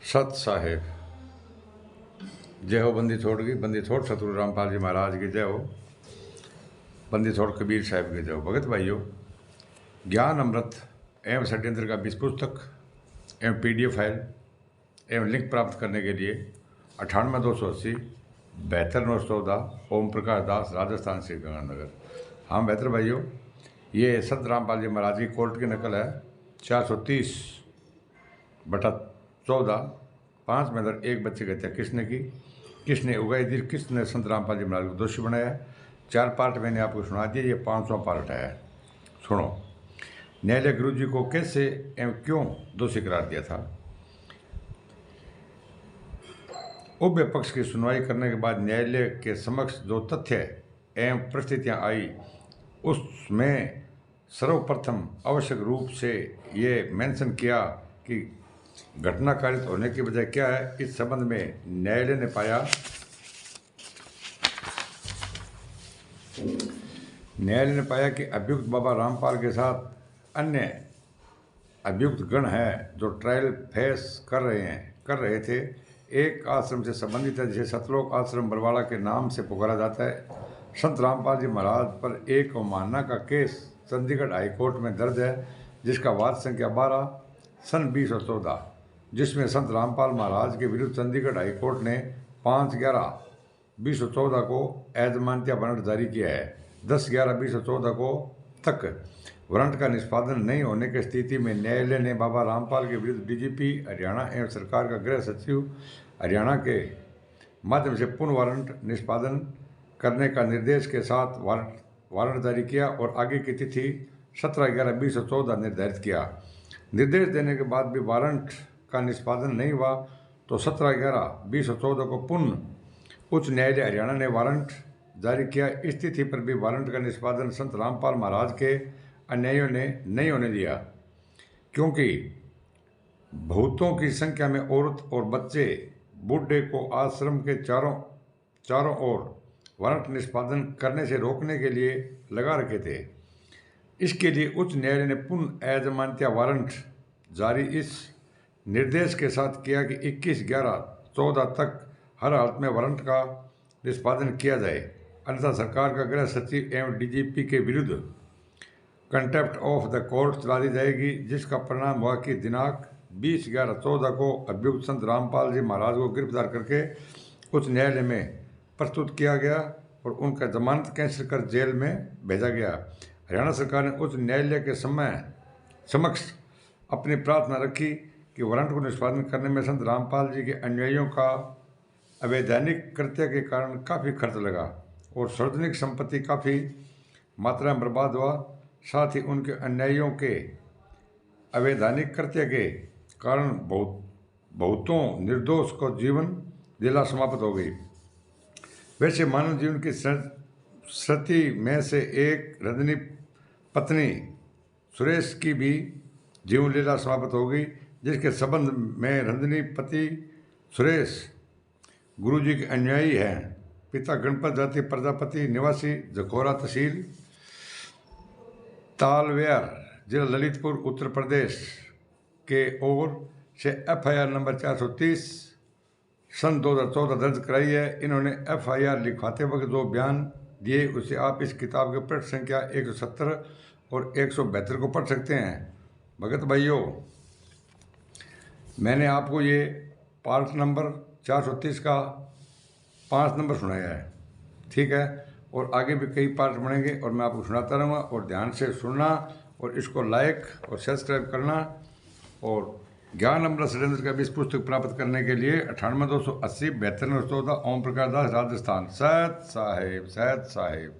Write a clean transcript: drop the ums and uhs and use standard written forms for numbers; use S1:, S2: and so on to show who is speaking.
S1: सत साहेब। जय हो बंदी छोड़ की, बंदी छोड़ सतगुरु रामपाल जी महाराज की जय हो। बंदी छोड़ कबीर साहब की जय हो। भगत भाइयों, ज्ञान अमृत एवं षड्यंत्र का 20 पुस्तक एवं PDF फाइल एवं लिंक प्राप्त करने के लिए 98 280 72 914 ओम प्रकाश दास, राजस्थान से गंगानगर। हाँ बेहतर भाइयों, ये संत रामपाल जी महाराज की कोर्ट की नकल है। 430/14। 5 में अगर एक बच्चे की हत्या किसने की, किसने उगाई दी, किसने संत रामपाल जी महाराज को दोषी बनाया। 4 पार्ट मैंने आपको सुना दिया, ये 5वां पार्ट है। सुनो, न्यायालय गुरु जी को कैसे एवं क्यों दोषी करार दिया था। उभय पक्ष की सुनवाई करने के बाद न्यायालय के समक्ष जो तथ्य एवं परिस्थितियां आई, उसमें सर्वप्रथम आवश्यक रूप से ये मेंशन किया कि घटना कारित होने की वजह क्या है। इस संबंध में न्यायालय ने पाया कि अभियुक्त बाबा रामपाल के साथ अन्य अभियुक्त गण हैं जो ट्रायल फेस कर रहे थे। एक आश्रम से संबंधित है जिसे सतलोक आश्रम बरवाड़ा के नाम से पुकारा जाता है। संत रामपाल जी महाराज पर एक अवमानना का केस चंडीगढ़ हाईकोर्ट में दर्ज है, जिसका वाद संख्या 12 सन 2014, जिसमें संत रामपाल महाराज के विरुद्ध चंडीगढ़ हाईकोर्ट ने 5/11/2014 को एजमानतिया वारंट जारी किया है। 10/11/2014 को तक वारंट का निष्पादन नहीं होने की स्थिति में न्यायालय ने बाबा रामपाल के विरुद्ध DGP हरियाणा एवं सरकार का गृह सचिव हरियाणा के माध्यम से पुनः वारंट निष्पादन करने का निर्देश के साथ वारंट जारी किया और आगे की तिथि 17/11/2014 निर्धारित किया। निर्देश देने के बाद भी वारंट का निष्पादन नहीं हुआ तो 17/11/2014 को पुनः उच्च न्यायालय हरियाणा ने वारंट जारी किया। इस तिथि पर भी वारंट का निष्पादन संत रामपाल महाराज के अन्यायियों ने नहीं होने दिया, क्योंकि बहुतों की संख्या में औरत और बच्चे बूढ़े को आश्रम के चारों ओर वारंट निष्पादन करने से रोकने के लिए लगा रखे थे। इसके लिए उच्च न्यायालय ने पुनः एजमानतिया वारंट जारी इस निर्देश के साथ किया कि 21/11/14 तक हर हालत में वारंट का निष्पादन किया जाए, अन्यथा सरकार का गृह सचिव एवं DGP के विरुद्ध कंटेम्प्ट ऑफ द कोर्ट चला दी जाएगी, जिसका परिणाम हुआ कि दिनांक 20/11/14 को अभियुक्त संत रामपाल जी महाराज को गिरफ्तार करके उच्च न्यायालय में प्रस्तुत किया गया और उनका जमानत कैंसिल कर जेल में भेजा गया। हरियाणा सरकार ने उच्च न्यायालय के समक्ष अपनी प्रार्थना रखी कि वारंट को निष्पादन करने में संत रामपाल जी के अनुयायियों का अवैधानिक कृत्य के कारण काफ़ी खर्च लगा और सार्वजनिक संपत्ति काफ़ी मात्रा में बर्बाद हुआ। साथ ही उनके अनुयायियों के अवैधानिक कृत्य के कारण बहुतों निर्दोष को जीवन लीला समाप्त हो गई। वैसे मानव जीवन की सृति में से एक रजनी पत्नी सुरेश की भी जीवन लीला समाप्त हो गई, जिसके संबंध में रंजनी पति सुरेश गुरुजी के अनुयायी हैं। पिता गणपत जाति प्रजापति, निवासी जखोरा, तहसील तालवेयर, जिला ललितपुर, उत्तर प्रदेश के ओर से FIR नंबर 430 सन 2014 दर्ज कराई है। इन्होंने FIR लिखवाते वक्त जो बयान दिए उसे आप इस किताब के पृष्ठ संख्या 170 और 172 को पढ़ सकते हैं। भगत भाइयों, मैंने आपको ये पार्ट नंबर 430 का 5 नंबर सुनाया है, ठीक है, और आगे भी कई पार्ट बनेंगे और मैं आपको सुनाता रहूँगा। और ध्यान से सुनना और इसको लाइक और सब्सक्राइब करना। और ज्ञान अमृत षड्यंत्र का 20 पुस्तक प्राप्त करने के लिए 98 280 72 914 ओम प्रकाश दास, राजस्थान। सत साहेब, सत साहेब।